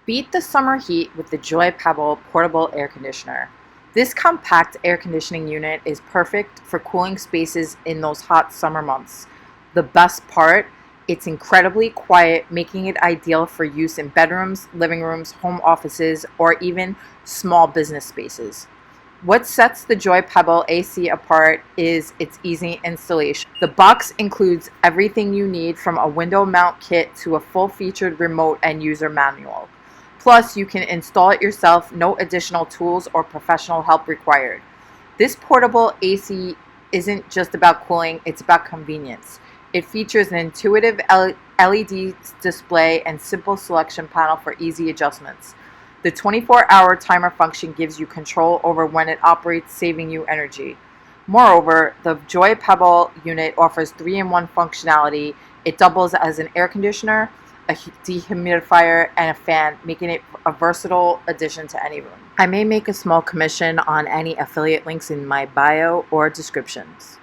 Beat the summer heat with the Joy Pebble portable air conditioner. This compact air conditioning unit is perfect for cooling spaces in those hot summer months. The best part, it's incredibly quiet, making it ideal for use in bedrooms, living rooms, home offices, or even small business spaces. What sets the Joy Pebble AC apart is its easy installation. The box includes everything you need from a window mount kit to a full-featured remote and user manual. Plus, you can install it yourself, no additional tools or professional help required. This portable AC isn't just about cooling, it's about convenience. It features an intuitive LED display and simple selection panel for easy adjustments. The 24-hour timer function gives you control over when it operates, saving you energy. Moreover, the Joy Pebble unit offers 3-in-1 functionality. It doubles as an air conditioner, a dehumidifier, and a fan, making it a versatile addition to any room. I may make a small commission on any affiliate links in my bio or descriptions.